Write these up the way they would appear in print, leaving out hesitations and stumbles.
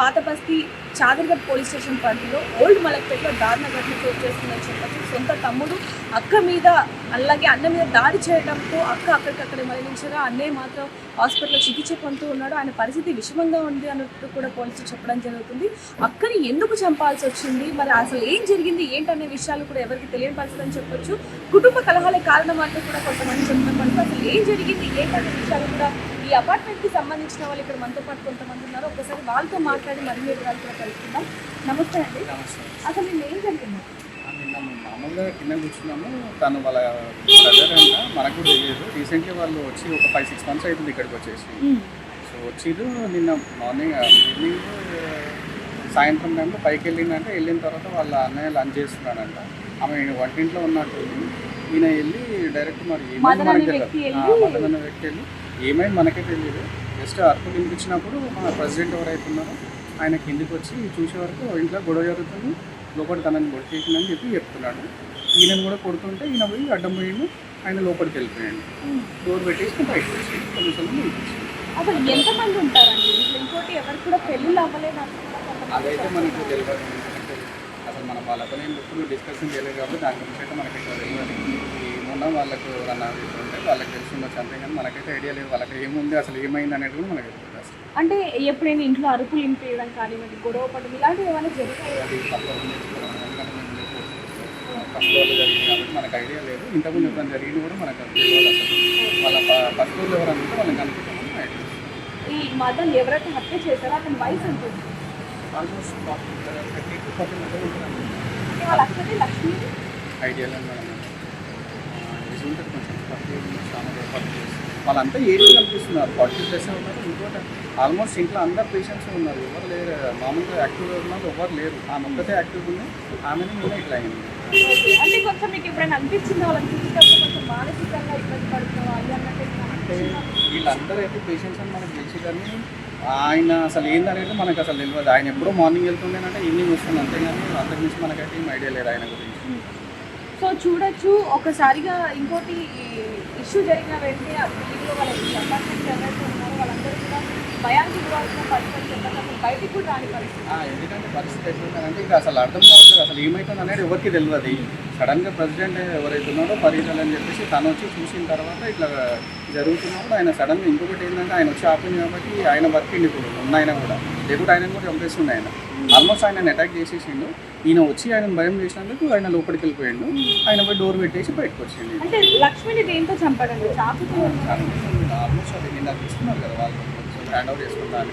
పాత బస్తీ Chaderghat police station పరిధిలో ఓల్డ్ మలక్పేటలో దారుణ ఘటన చోటు చేసుకుందని చెప్పచ్చు. సొంత తమ్ముడు అక్క మీద అలాగే అన్న మీద దాడి చేయడంతో అక్క అక్కడికక్కడే మరణించగా అన్నయ్య మాత్రం హాస్పిటల్లో చికిత్స పొందుతూ ఉన్నాడు. ఆయన పరిస్థితి విషమంగా ఉంది అన్నట్టు కూడా పోలీసులు చెప్పడం జరుగుతుంది. అక్కని ఎందుకు చంపాల్సి వచ్చింది, మరి అసలు ఏం జరిగింది ఏంటనే విషయాలు కూడా ఎవరికి తెలియని పరిస్థితి అని చెప్పొచ్చు. కుటుంబ కలహాలే కారణం అంటూ కూడా కొంతమంది చెప్తున్నప్పటికీ అసలు ఏం జరిగింది ఏంటనే విషయాలు కూడా ఈ అపార్ట్మెంట్కి సంబంధించిన వాళ్ళు ఇక్కడ మనతో పాటు కొంతమంది ఉన్నారు. ఒకసారి వాళ్ళతో మాట్లాడి మరిన్ని వివరాలు కూడా తెలుసుకుందాం. నమస్తే అండి. అసలు నేను ఏం జరిగింది? నిన్న మామూలుగా కింద కూర్చున్నాము. తను వాళ్ళ బ్రదర్ అంట, మనకు కూడా తెలియదు. రీసెంట్లీ వాళ్ళు వచ్చి ఒక 5-6 months అవుతుంది ఇక్కడికి వచ్చేసి. సో వచ్చిరు నిన్న మార్నింగ్ ఈవినింగ్ సాయంత్రం టైంలో పైకి వెళ్ళిందంటే వెళ్ళిన తర్వాత వాళ్ళ అన్నయ్య లంచ్ చేస్తున్నాడంట. ఆమె వంటింట్లో ఉన్నట్టు ఈయన వెళ్ళి డైరెక్ట్ మరి ఏమైంది మనకి తెలియదు. మదన వ్యక్తి వెళ్ళి ఏమైంది మనకే తెలియదు. జస్ట్ అరుపులు వినిపించినప్పుడు మన ప్రెసిడెంట్ ఎవరైతే ఉన్నారో ఆయన కిందికి వచ్చి చూసే వరకు ఇంట్లో గొడవ జరుగుతుంది, లోపల తనని కొట్టేసిందని చెప్పి చెప్తున్నాడు. ఈయనను కూడా కొడుతుంటే ఈయన పోయి అడ్డం పోయిండు, ఆయన లోపలికి వెళ్ళిపోయాడు. డోర్ పెట్టేసి బయటకు వచ్చి పోలీసులను అసలు ఎంతమంది ఉంటారండి ఇంకోటి ఎవరికి కూడా పెళ్ళిళ్ళు అవ్వలేదు? అదైతే మనకు తెలియదు. అసలు మనం వాళ్ళతో ఎప్పుడు డిస్కషన్ చేయలేదు కాబట్టి దాని గురించి అయితే మనకి తెలియదు. ఏమున్నా వాళ్ళకు రన్ అవుతుంటే వాళ్ళకి తెలిసి ఉండొచ్చు అంతే, కానీ మనకైతే ఐడియా లేదు వాళ్ళకి ఏముంది అసలు ఏమైంది అనేది కూడా మనకి తెలియదు. అంటే ఎప్పుడైనా ఇంట్లో అరుపులు ఇంపేయడం కానీ గొడవ పడడం ఇలాంటివి ఏమైనా జరుగుతాయి? ఫస్ట్ రోజు జరిగింది కాబట్టి మనకు ఐడియా లేదు. ఇంతకుముందు ఎప్పుడైనా జరిగింది కూడా మనకు తెలియదు. అసలు వాళ్ళ ఫస్ట్ రోజు ఎవరు అనుకుంటే వాళ్ళకి అనుకుంటామని ఐడియా. ఈ మదన్ ఎవరైతే హత్య చేశారో అతని వయసు ఉంటుంది ఆల్మోస్ట్ 30 to 40 మధ్య ఉంటుంది. వాళ్ళ అక్కడే లక్ష్మి ఐడియా లేదు మేడం. ఇది ఉంటుంది కొంచెం 40 వాళ్ళంతా ఏరియా కనిపిస్తున్నారు. 40+ ఉన్నారు. ఇంకోటి ఆల్మోస్ట్ ఇంట్లో అందరు పేషెంట్స్ ఉన్నారు, ఎవరు లేరు. మామూలుగా యాక్టివ్గా ఉన్నారు ఎవరు లేరు. ఆమె ఒక్కతే యాక్టివ్గా ఉంది. ఆమెను నిన్న ఇట్లా అయింది. అంటే కొంచెం మీకు ఎప్పుడైనా అనిపించింది వాళ్ళని చూసేటప్పుడు కొంచెం మానసికంగా ఇబ్బంది పడుతున్నారు అన్నట్టు? అంటే వీళ్ళందరూ అయితే పేషెంట్స్ అని మనకు తెలిసి, కానీ ఆయన అసలు ఏందనేది మనకు అసలు తెలియదు. ఆయన ఎప్పుడో మార్నింగ్ వెళ్తుండేనంటే ఈవినింగ్ వస్తుంది అంతేగాని అంతకు మించి మనకైతే ఏం ఐడియా లేదు ఆయన గురించి. సో చూడొచ్చు ఒకసారిగా ఇంకోటి ఇష్యూ జరిగిన వెంటనే ఆ బిల్డింగ్లో వాళ్ళకి అపార్ట్మెంట్ ఎవరైతే ఉన్నారో వాళ్ళందరూ కూడా భయానికి గురవుతున్న పరిస్థితి చెప్పారు. అసలు బయటికి కూడా రాని పరిస్థితి. ఎందుకంటే పరిస్థితి ఎట్లుందంటే ఇంకా అసలు అర్థం కావట్లేదు అసలు ఏమవుతుంది అనేది ఎవరికి తెలియదు. సడన్గా ప్రెసిడెంట్ ఎవరైతే ఉన్నాడో పరిధులు అని చెప్పేసి తను వచ్చి చూసిన తర్వాత ఇట్లా జరుగుతున్నప్పుడు ఆయన సడన్గా ఇంకొకటి ఏంటంటే ఆయన వచ్చి ఆపింది కాబట్టి ఆయన బతికిండి ఇప్పుడు ఉన్నాయన కూడా, లేకుంటే ఆయన కూడా చంపేస్తుండే. ఆయన ఆల్మోస్ట్ ఆయన అటాక్ చేసేసిండు. ఈయన వచ్చి ఆయన భయం చేసినందుకు ఆయన లోపలికి వెళ్ళిపోయిండు. ఆయన పోయి డోర్ పెట్టేసి బయటకు వచ్చిండు. అంటే లక్ష్మిని దేంతో చంపాడండి? చాకుతో? ఆల్మోస్ట్ అది నిన్న తీసుకున్నారు కదా వాళ్ళు, హ్యాండ్ ఓవర్ చేసుకుంటాను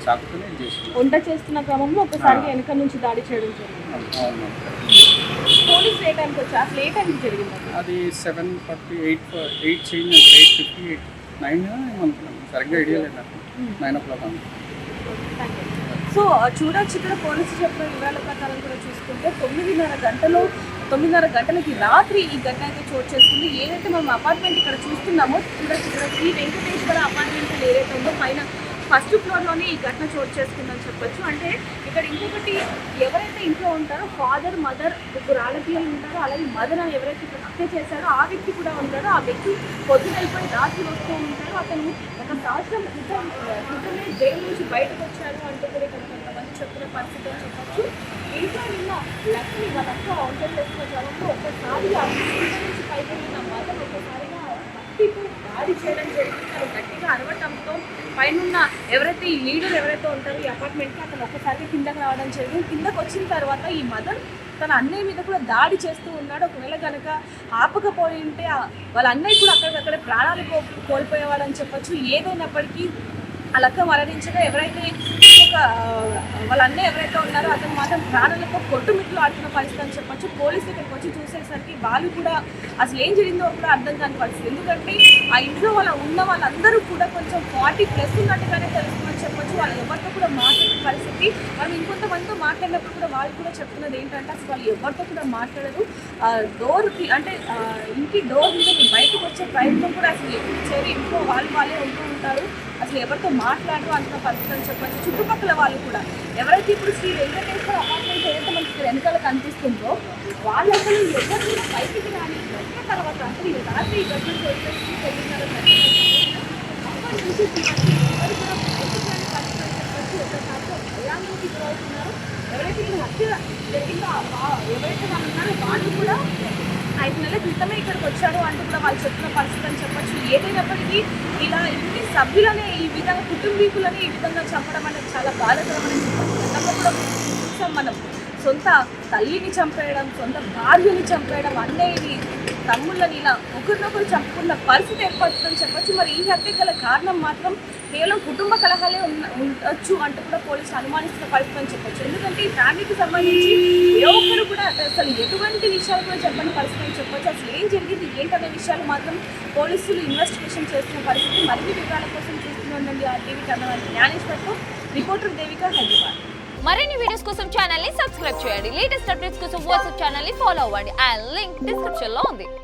చాకుతోనే చేసి వంట చేస్తున్న క్రమంలో ఒకసారి వెనక నుంచి దాడి చేయడం జరిగింది. అవును. పోలీస్ ఏ టైంకి వచ్చి అసలు ఏ టైంకి జరిగింది? అది 7:48 చేంజ్ 8:58 9 ఏమనుకున్నాను, సరిగ్గా ఐడియా లేదు నాకు. 9 o'clock అవును. సో చూడొచ్చు ఇక్కడ పోలీసులు చెప్పిన వివరాల ప్రకారం కూడా చూసుకుంటే 9:30 గంటలకి రాత్రి ఈ ఘటన అయితే చోటు చేసుకుంది. ఏదైతే మనం అపార్ట్మెంట్ ఇక్కడ చూస్తున్నామో చూడొచ్చు, ఇక్కడ శ్రీ వెంకటేశ్వర అపార్ట్మెంట్ ఏదైతే ఉందో పైన ఫస్ట్ ఫ్లోర్లోనే ఈ ఘటన చోటు చేసుకుందని చెప్పొచ్చు. అంటే ఇక్కడ ఇంకొకటి ఎవరైతే ఇంట్లో ఉంటారో ఫాదర్ మదర్ ముగ్గురు ఆడపిల్లలు ఉంటారో, అలాగే మదర్ ఎవరైతే ఇక్కడ హత్య చేశారో ఆ వ్యక్తి కూడా ఉంటారో. ఆ వ్యక్తి పొద్దునైపోయి రాత్రి వస్తూ ఉంటారు. అతను 1 సంవత్సరం క్రితమే జైలు నుంచి బయటకు వచ్చారు అంటూ కూడా ఇక్కడ కొంతమంది చెప్తున్న పరిస్థితి అని చెప్పచ్చు. ఇంట్లో నిన్న లక్ష్మి వాళ్ళ అక్క వంట చేస్తున్న క్రమంలో ఒక్కసారిగా నుంచి పైకి వెళ్ళిన మదర్ ఒక్కసారిగా భక్తితో దాడి చేయడం జరిగింది. తను గట్టిగా అరవటంతో పైన ఎవరైతే ఈ లీడర్ ఎవరైతే ఉంటారో ఈ అపార్ట్మెంట్కి అతను ఒక్కసారిగా కిందకి రావడం జరిగింది. కిందకు వచ్చిన తర్వాత ఈ మదర్ తన అన్నయ్య మీద కూడా దాడి చేస్తూ ఉన్నాడు. ఒకవేళ కనుక ఆపకపోయి ఉంటే వాళ్ళ అన్నయ్య కూడా అక్కడికక్కడే ప్రాణాలు కోల్పోయేవాడని చెప్పొచ్చు. ఏదైనప్పటికీ వాళ్ళ అక్క మరణించగా ఎవరైతే వాళ్ళ అన్నయ్య ఎవరైతే ఉన్నారో అతను మాత్రం ప్రాణాలతో కొట్టుమిట్లు ఆడుతున్న పరిస్థితి అని చెప్పొచ్చు. పోలీసులు ఇక్కడికి వచ్చి చూసేసరికి వాళ్ళు కూడా అసలు ఏం జరిగిందో కూడా అర్థం కాని పరిస్థితి. ఎందుకంటే ఆ ఇంట్లో ఉన్న వాళ్ళందరూ కూడా కొంచెం 40+ ఉన్నట్టుగానే తెలుస్తుందని చెప్పొచ్చు. వాళ్ళు ఎవరితో కూడా మాట్లాడే పరిస్థితి. మనం ఇంకొంతమందితో మాట్లాడినప్పుడు కూడా వాళ్ళు కూడా చెప్తున్నది ఏంటంటే అసలు వాళ్ళు ఎవరితో కూడా మాట్లాడరు. డోర్కి అంటే ఇంటి డోర్ మీద బయటకు వచ్చే ప్రయత్నం కూడా అసలు ఎప్పుడు చేయరు. ఇంట్లో వాళ్ళే ఉంటూ ఉంటారు. అసలు ఎవరితో మాట్లాడరు అంటున్న పరిస్థితి అని చెప్పచ్చు. చుట్టుపక్కల వాళ్ళు కూడా ఎవరైతే ఇప్పుడు శ్రీ వెంకటేశ్వర అపార్ట్మెంట్ ఏదైతే మనకి వెనకాల కనిపిస్తుందో వాళ్ళు అసలు ఎవరు కూడా బయటికి రాని తర్వాత అసలు ఈ రాత్రి ఈ గంటలు వచ్చేసి అప్పటి నుంచి ఎవరు కూడా బయటికి రాని పరిస్థితి అని చెప్పచ్చు. కాదు భయానికి గురవుతున్నారు. ఎవరైతే ఈ హత్య జరిగిందో ఎవరైతే వాళ్ళు ఉన్నారో వాళ్ళు కూడా 5 నెలల క్రితమే ఇక్కడికి వచ్చారు అంటూ కూడా వాళ్ళు చెప్తున్న పరిస్థితి అని చెప్పొచ్చు. ఏదైనప్పటికీ ఇలా ఇంటి సభ్యులనే ఈ విధంగా కుటుంబీకులని ఈ విధంగా చంపడం అనేది చాలా బాధాకరమని చెప్పచ్చు. గతంలో కూడా చూసాం మనం, సొంత తల్లిని చంపేయడం, సొంత భార్యని చంపేయడం, అన్నయ్యని, తమ్ముళ్ళని ఇలా ఒకరినొకరు చంపుకున్న పరిస్థితి ఏర్పడుతుందని చెప్పొచ్చు. మరి ఈ హత్య గల కారణం మాత్రం కేవలం కుటుంబ కలహాలే ఉండొచ్చు అంటూ కూడా పోలీసులు అనుమానిస్తున్న పరిస్థితి అని చెప్పొచ్చు. ఎందుకంటే ఈ ఫ్యామిలీకి సంబంధించి ఏ ఒక్కరు కూడా అసలు ఎటువంటి విషయాలు కూడా చెప్పని పరిస్థితి అని చెప్పొచ్చు. అసలు ఏం జరిగింది ఏంటనే విషయాలు మాత్రం పోలీసులు ఇన్వెస్టిగేషన్ చేస్తున్న పరిస్థితి. మరిన్ని వివరాల కోసం చూస్తూనే ఉండండి RTV కన్నడ. జ్ఞానేశ్వర్తో రిపోర్టర్ దేవిక, హైదరాబాద్. మరిన్ని వీడియోస్ కోసం ఛానల్ ని సబ్స్క్రైబ్ చేయండి. లేటెస్ట్ అప్డేట్స్ కోసం వాట్సాప్ ఛానల్ ని ఫాలో అవ్వండి. ఆ లింక్ డిస్క్రిప్షన్ లో ఉంది.